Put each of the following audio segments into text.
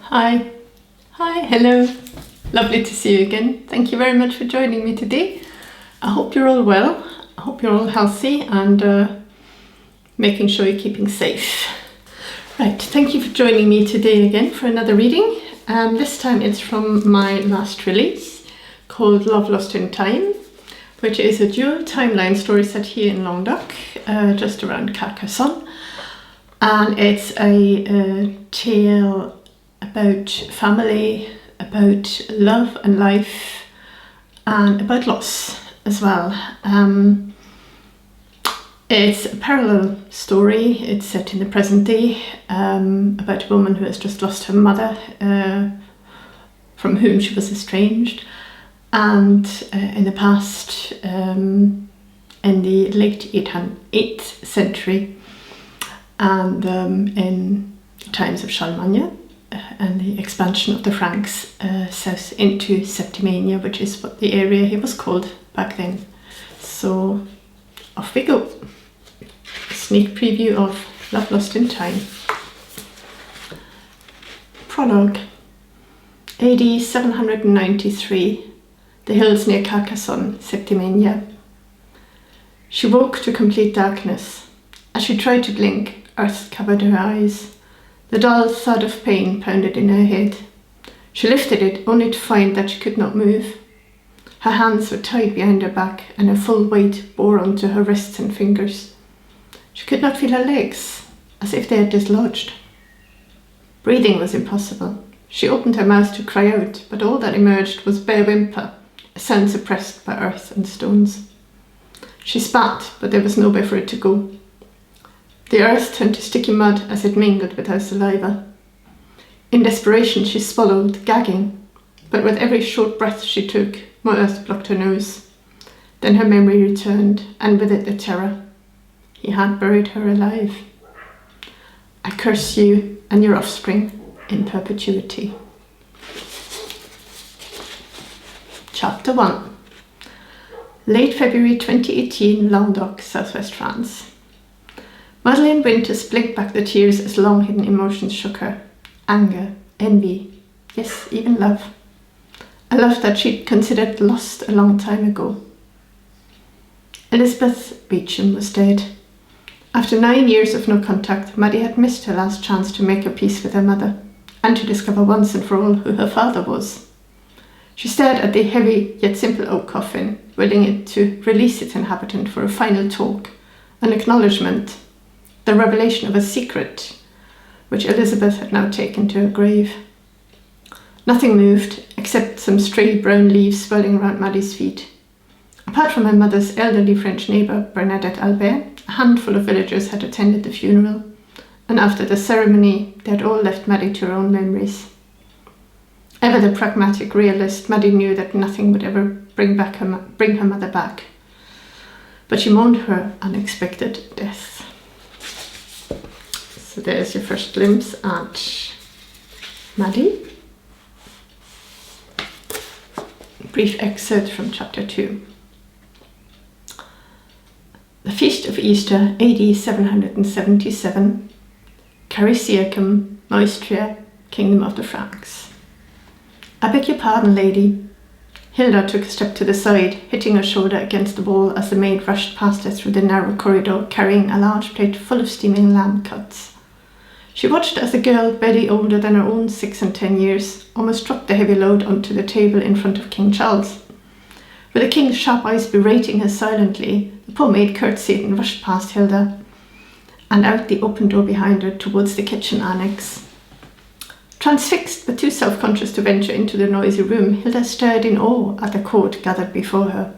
Hi. Hi, hello. Lovely to see you again. Thank you very much for joining me today. I hope you're all well. I hope you're all healthy and making sure you're keeping safe. Right, thank you for joining me today again for another reading. This time it's from my last release called Love Lost in Time, which is a dual timeline story set here in Languedoc, just around Carcassonne. And it's a tale about family, about love and life, and about loss as well. It's a parallel story. It's set in the present day, about a woman who has just lost her mother, from whom she was estranged, and in the past, in the late 8th century, and in times of Charlemagne and the expansion of the Franks south into Septimania, which is what the area here was called back then. So off we go. A sneak preview of Love Lost in Time. Prologue. AD 793, the hills near Carcassonne, Septimania. She woke to complete darkness. As she tried to blink, earth covered her eyes. The dull thud of pain pounded in her head. She lifted it only to find that she could not move. Her hands were tied behind her back and her full weight bore onto her wrists and fingers. She could not feel her legs, as if they had dislodged. Breathing was impossible. She opened her mouth to cry out, but all that emerged was bare whimper, a sound suppressed by earth and stones. She spat, but there was nowhere for it to go. The earth turned to sticky mud as it mingled with her saliva. In desperation, she swallowed, gagging, but with every short breath she took, more earth blocked her nose. Then her memory returned, and with it the terror. He had buried her alive. I curse you and your offspring in perpetuity. Chapter 1. Late February 2018, Languedoc, southwest France. Madeleine Winters blinked back the tears as long-hidden emotions shook her. Anger, envy, yes, even love. A love that she'd considered lost a long time ago. Elizabeth Beecham was dead. After 9 years of no contact, Maddie had missed her last chance to make her peace with her mother, and to discover once and for all who her father was. She stared at the heavy yet simple oak coffin, willing it to release its inhabitant for a final talk, an acknowledgement, the revelation of a secret, which Elizabeth had now taken to her grave. Nothing moved, except some stray brown leaves swirling around Maddie's feet. Apart from her mother's elderly French neighbour, Bernadette Albert, a handful of villagers had attended the funeral, and after the ceremony, they had all left Maddie to her own memories. Ever the pragmatic realist, Maddie knew that nothing would ever bring her mother back. But she mourned her unexpected death. So there's your first glimpse at Maddie. A brief excerpt from chapter 2. The Feast of Easter, AD 777, Cariciacum, Neustria, Kingdom of the Franks. I beg your pardon, lady. Hilda took a step to the side, hitting her shoulder against the wall as the maid rushed past her through the narrow corridor, carrying a large plate full of steaming lamb cuts. She watched as a girl, barely older than her own 6 and 10 years, almost dropped the heavy load onto the table in front of King Charles. With the king's sharp eyes berating her silently, the poor maid curtsied and rushed past Hilda, and out the open door behind her towards the kitchen annex. Transfixed but too self-conscious to venture into the noisy room, Hilda stared in awe at the court gathered before her.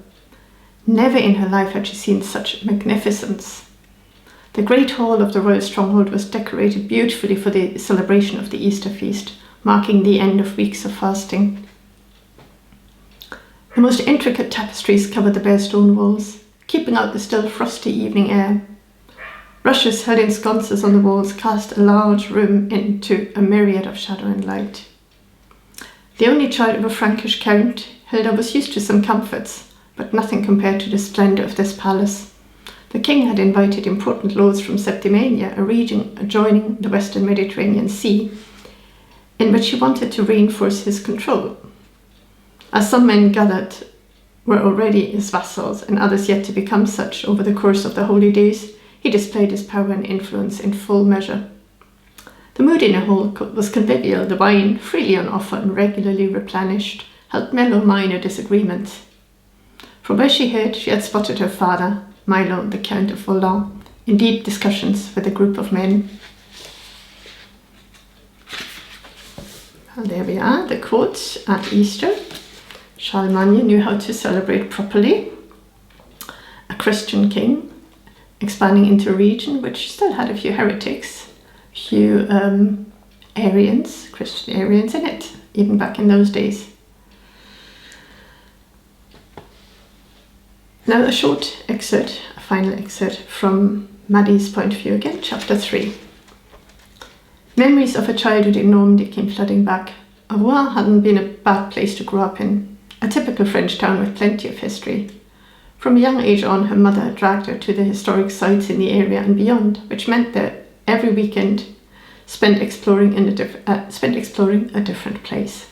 Never in her life had she seen such magnificence. The great hall of the royal stronghold was decorated beautifully for the celebration of the Easter feast, marking the end of weeks of fasting. The most intricate tapestries covered the bare stone walls, keeping out the still frosty evening air. Rushes held in sconces on the walls cast a large room into a myriad of shadow and light. The only child of a Frankish count, Hilda was used to some comforts, but nothing compared to the splendour of this palace. The king had invited important lords from Septimania, a region adjoining the western Mediterranean Sea, in which he wanted to reinforce his control. As some men gathered were already his vassals and others yet to become such over the course of the holy days, he displayed his power and influence in full measure. The mood in the hall was convivial, the wine, freely on offer and regularly replenished, helped mellow minor disagreements. From where she hid, she had spotted her father, Milo, the Count of Volant, in deep discussions with a group of men. And there we are, the quote at Easter. Charlemagne knew how to celebrate properly. A Christian king, expanding into a region which still had a few heretics, a few Arians, Christian Arians in it, even back in those days. Now a short excerpt, a final excerpt from Maddie's point of view again, chapter 3. Memories of her childhood in Normandy came flooding back. Rouen hadn't been a bad place to grow up in, a typical French town with plenty of history. From a young age on, her mother dragged her to the historic sites in the area and beyond, which meant that every weekend spent exploring a different place.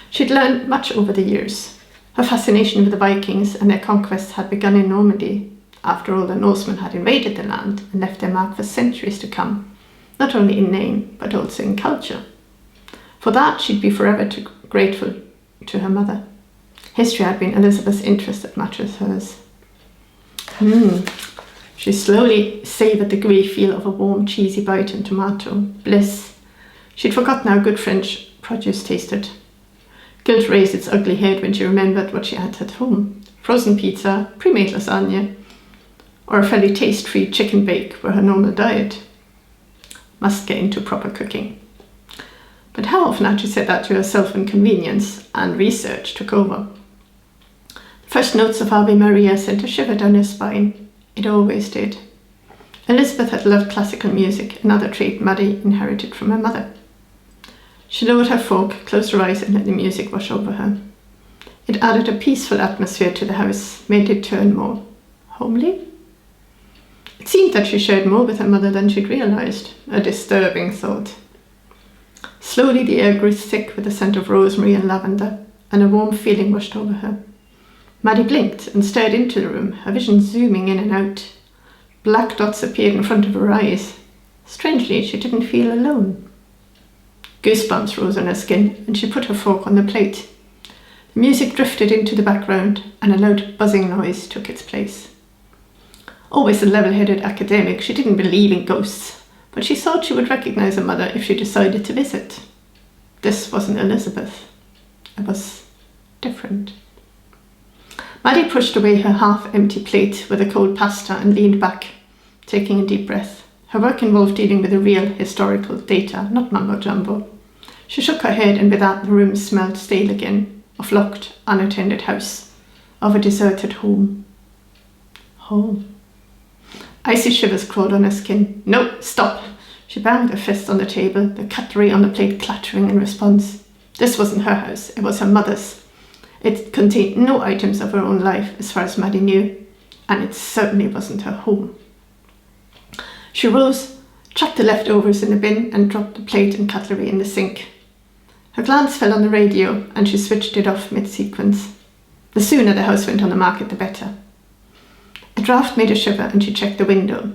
She'd learned much over the years. Her fascination with the Vikings and their conquests had begun in Normandy. After all, the Norsemen had invaded the land and left their mark for centuries to come, not only in name, but also in culture. For that, she'd be forever grateful to her mother. History had been Elizabeth's interest as much as hers. She slowly savoured the gooey feel of a warm, cheesy bite and tomato. Bliss. She'd forgotten how good French produce tasted. Guilt raised its ugly head when she remembered what she had at home. Frozen pizza, pre-made lasagna, or a fairly taste-free chicken bake were her normal diet. Must get into proper cooking. But how often had she said that to herself when convenience and research took over? The first notes of Ave Maria sent a shiver down her spine. It always did. Elizabeth had loved classical music, another trait Maddie inherited from her mother. She lowered her fork, closed her eyes and let the music wash over her. It added a peaceful atmosphere to the house, made it turn more homely. It seemed that she shared more with her mother than she'd realised, a disturbing thought. Slowly the air grew thick with the scent of rosemary and lavender, and a warm feeling washed over her. Maddie blinked and stared into the room, her vision zooming in and out. Black dots appeared in front of her eyes. Strangely, she didn't feel alone. Goosebumps rose on her skin, and she put her fork on the plate. The music drifted into the background, and a loud buzzing noise took its place. Always a level-headed academic, she didn't believe in ghosts, but she thought she would recognise her mother if she decided to visit. This wasn't Elizabeth. It was different. Maddie pushed away her half-empty plate with a cold pasta and leaned back, taking a deep breath. Her work involved dealing with the real historical data, not mumbo-jumbo. She shook her head, and with that the room smelled stale again, of locked, unattended house, of a deserted home. Home. Icy shivers crawled on her skin. No, stop! She banged her fist on the table, the cutlery on the plate clattering in response. This wasn't her house, it was her mother's. It contained no items of her own life, as far as Maddie knew, and it certainly wasn't her home. She rose, chucked the leftovers in the bin, and dropped the plate and cutlery in the sink. Her glance fell on the radio, and she switched it off mid-sequence. The sooner the house went on the market, the better. A draft made her shiver, and she checked the window.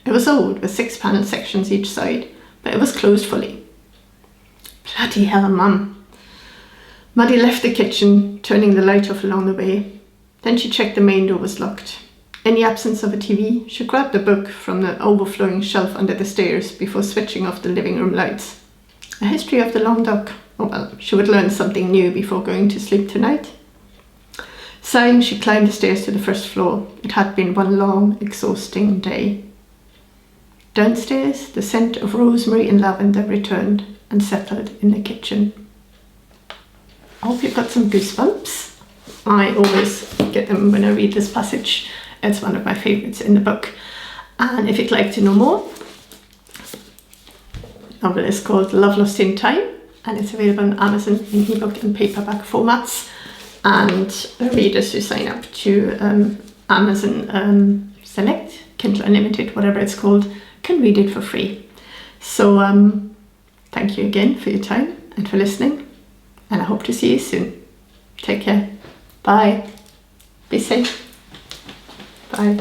It was old, with 6 panel sections each side, but it was closed fully. Bloody hell, Mum. Maddie left the kitchen, turning the light off along the way. Then she checked the main door was locked. In the absence of a TV, she grabbed a book from the overflowing shelf under the stairs before switching off the living room lights. A history of the Languedoc. Oh well, she would learn something new before going to sleep tonight. Sighing, she climbed the stairs to the first floor. It had been one long, exhausting day. Downstairs, the scent of rosemary and lavender returned and settled in the kitchen. I hope you've got some goosebumps. I always get them when I read this passage. It's one of my favourites in the book. And if you'd like to know more, the novel is called Love Lost in Time, and it's available on Amazon in ebook and paperback formats. And readers who sign up to Amazon Select, Kindle Unlimited, whatever it's called, can read it for free. So thank you again for your time. and for listening, and I hope to see you soon. Take care. Bye. Be safe. Bye.